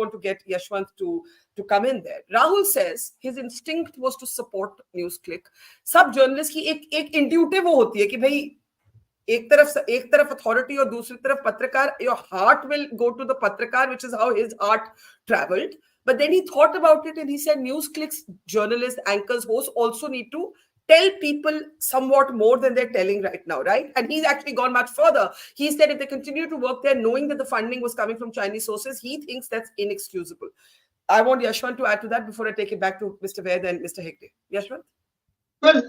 want to get Yashwant to come in there. Rahul says his instinct was to support NewsClick. सब journalist की एक intuitive वो होती है कि भाई एक तरफ authority और दूसरी तरफ पत्रकार. Your heart will go to the पत्रकार, which is how his heart traveled. But then he thought about it and he said NewsClick's journalists, anchors, hosts also need to tell people somewhat more than they're telling right now, right? And he's actually gone much further. He said if they continue to work there knowing that the funding was coming from Chinese sources, he thinks that's inexcusable. I want Yashwant to add to that before I take it back to Mr. Ved and Mr. Hegde. Yashwant? Well,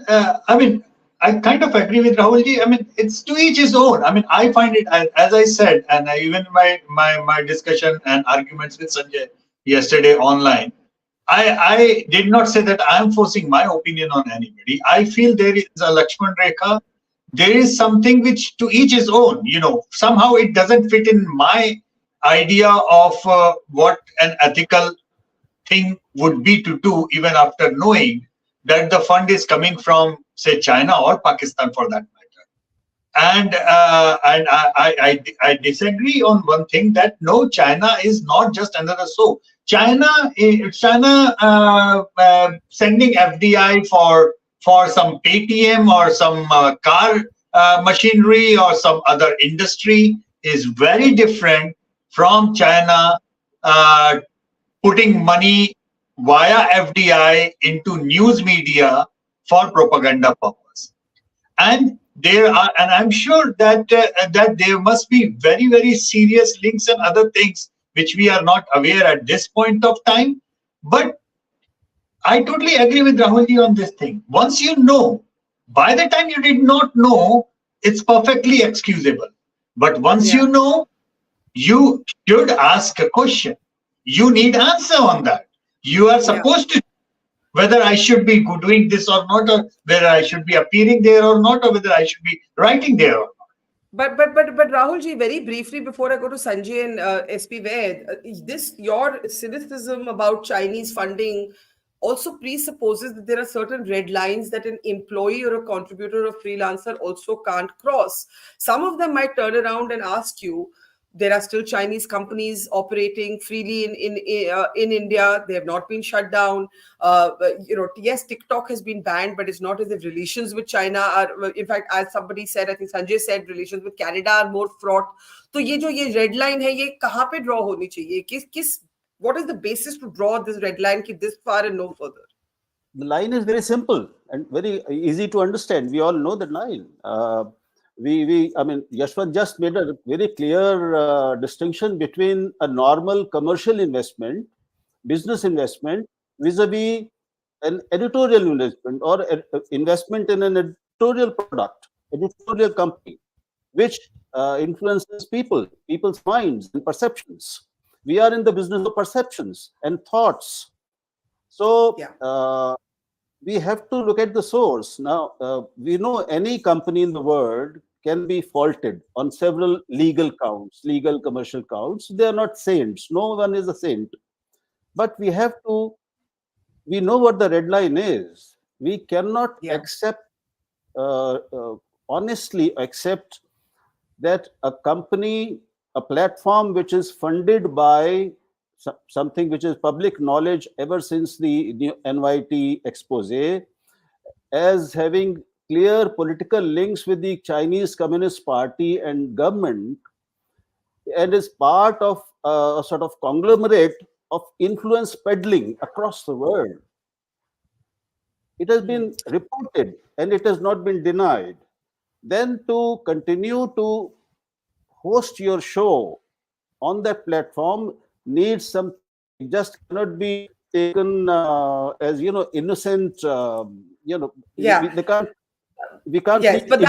I kind of agree with Rahulji. It's to each his own. I find it, as I said, and even my discussion and arguments with Sanjay yesterday online, I did not say that I am forcing my opinion on anybody. I feel there is a Lakshman Rekha. There is something which to each his own. Somehow it doesn't fit in my idea of what an ethical thing would be to do, even after knowing that the fund is coming from, say, China or Pakistan for that matter. And I disagree on one thing, that no, China is not just another soap. China sending FDI for some Paytm or some car machinery or some other industry is very different from China putting money via FDI into news media for propaganda purpose. And I'm sure that there must be very, very serious links and other things which we are not aware at this point of time. But I totally agree with Rahulji on this thing. Once you know, by the time you did not know, it's perfectly excusable. But once you know, you should ask a question. You need answer on that. You are supposed to, whether I should be doing this or not, or whether I should be appearing there or not, or whether I should be writing there or not. But Rahulji, very briefly before I go to Sanjay and SP Ved, your cynicism about Chinese funding also presupposes that there are certain red lines that an employee or a contributor or freelancer also can't cross. Some of them might turn around and ask you, there are still Chinese companies operating freely in India. They have not been shut down. Yes, TikTok has been banned, but it's not as if relations with China are. In fact, as somebody said, I think Sanjay said, relations with Canada are more fraught. So, ये red line है, ये कहाँ पे draw होनी चाहिए? What is the basis to draw this red line this far and no further? The line is very simple and very easy to understand. We all know the line. Yashwant just made a very clear distinction between a normal commercial investment, business investment, vis-a-vis an editorial investment or investment in an editorial product, editorial company, which influences people's minds and perceptions. We are in the business of perceptions and thoughts. So we have to look at the source. Now, we know any company in the world can be faulted on several legal counts, legal commercial counts. They are not saints. No one is a saint. But we know what the red line is. We cannot honestly accept that a company, a platform which is funded by something which is public knowledge ever since the NYT expose, as having clear political links with the Chinese Communist Party and government, and is part of a sort of conglomerate of influence peddling across the world. It has been reported and it has not been denied. Then to continue to host your show on that platform needs some, just cannot be taken as innocent. We can't. Yes, but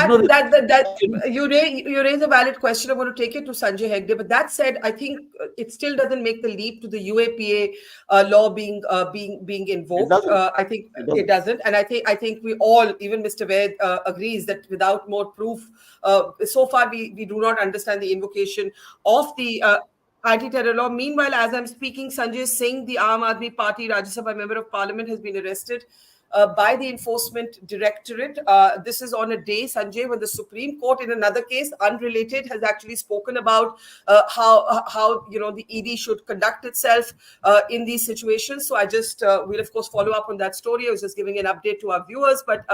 you raise a valid question. I want to take it to Sanjay Hegde. But that said, I think it still doesn't make the leap to the UAPA law being invoked. I think it doesn't, and I think we all, even Mr. Ved, agrees that without more proof, so far we do not understand the invocation of the anti-terror law. Meanwhile, as I'm speaking, Sanjay Singh, the Aam Aadmi Party Rajya Sabha member of Parliament, has been arrested. by the Enforcement Directorate. This is on a day, Sanjay, when the Supreme Court, in another case, unrelated, has actually spoken about how the ED should conduct itself in these situations. So I just will, of course, follow up on that story. I was just giving an update to our viewers, but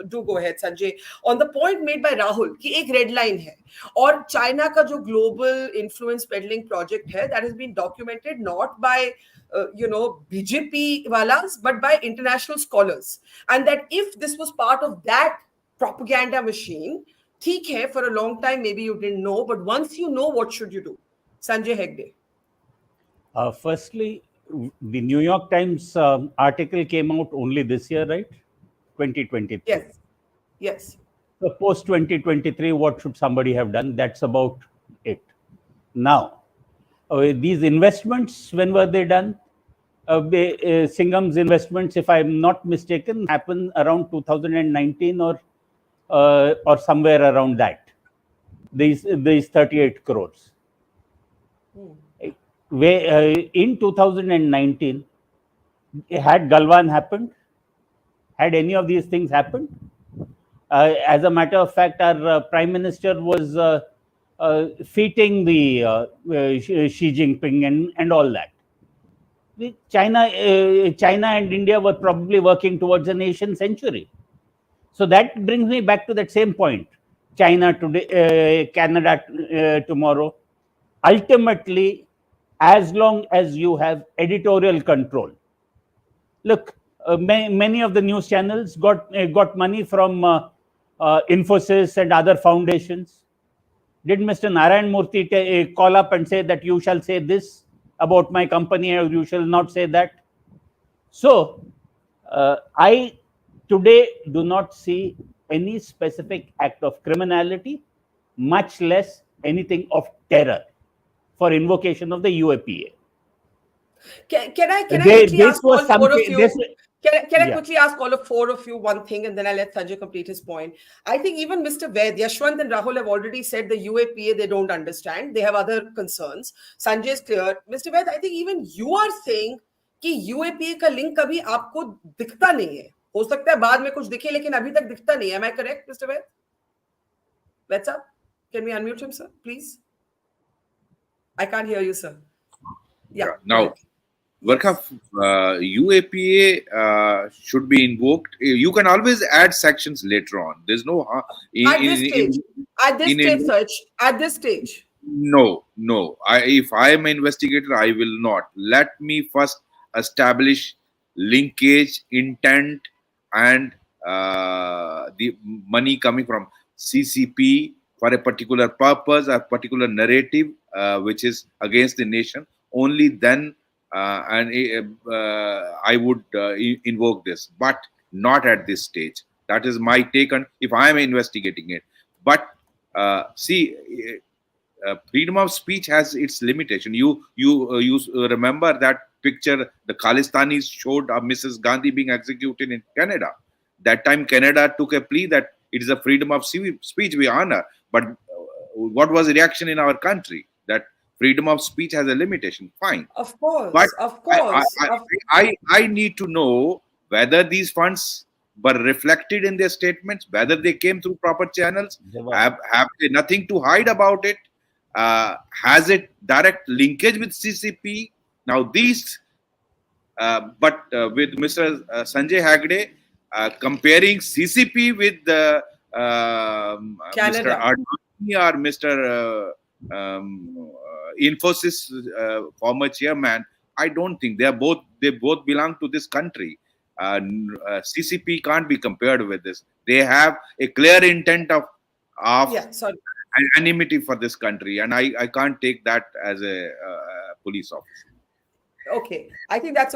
do go ahead, Sanjay. On the point made by Rahul, कि एक red line है और China का जो global influence peddling project है, that has been documented not by BJP walas, but by international scholars. And that if this was part of that propaganda machine, theek hai, for a long time, maybe you didn't know, but once you know, what should you do? Sanjay Hegde. Firstly, the New York Times article came out only this year, right? 2023. Yes. Yes. So post 2023, what should somebody have done? That's about it. Now, these investments, when were they done? Singham's investments, if I'm not mistaken, happened around 2019 or somewhere around that. These 38 crores. In 2019, had Galwan happened? Had any of these things happened? As a matter of fact, our Prime Minister was feting the Xi Jinping and all that. China and India were probably working towards a nation century. So that brings me back to that same point. China today, Canada tomorrow. Ultimately, as long as you have editorial control. Look, many of the news channels got money from Infosys and other foundations. Did Mr. Narayan Murthy call up and say that you shall say this about my company or you shall not say that? So, I today do not see any specific act of criminality, much less anything of terror for invocation of the UAPA. Can I quickly ask all four of you? Can I quickly ask all four of you one thing, and then I'll let Sanjay complete his point. I think even Mr. Ved, Yashwant and Rahul have already said the UAPA they don't understand. They have other concerns. Sanjay is clear. Mr. Ved, I think even you are saying कि UAPA का link कभी आपको दिखता नहीं है. हो सकता है बाद में कुछ दिखे, लेकिन अभी तक दिखता नहीं है. Am I correct, Mr. Ved? What's up? Can we unmute him, sir, please? I can't hear you, sir. Yeah. Now, Varka, UAPA should be invoked. You can always add sections later on. There's no at this stage. No. If I am an investigator, I will not. Let me first establish linkage, intent, and the money coming from CCP for a particular purpose, a particular narrative, which is against the nation. Only then. I would invoke this, but not at this stage. That is my take on if I am investigating it. But freedom of speech has its limitation. You remember that picture the Khalistanis showed of Mrs. Gandhi being executed in Canada. That time Canada took a plea that it is a freedom of speech we honor. But what was the reaction in our country? That freedom of speech has a limitation. Fine. Of course. But of course. I need to know whether these funds were reflected in their statements, whether they came through proper channels, have they nothing to hide about it, has it direct linkage with CCP? Now these, but with Mr. Sanjay Hegde comparing CCP with Mr. Advani or Mr. Infosys former chairman, I don't think they both belong to this country. CCP can't be compared with this. They have a clear intent of enmity for this country, and I can't take that as a police officer. Okay, I think that's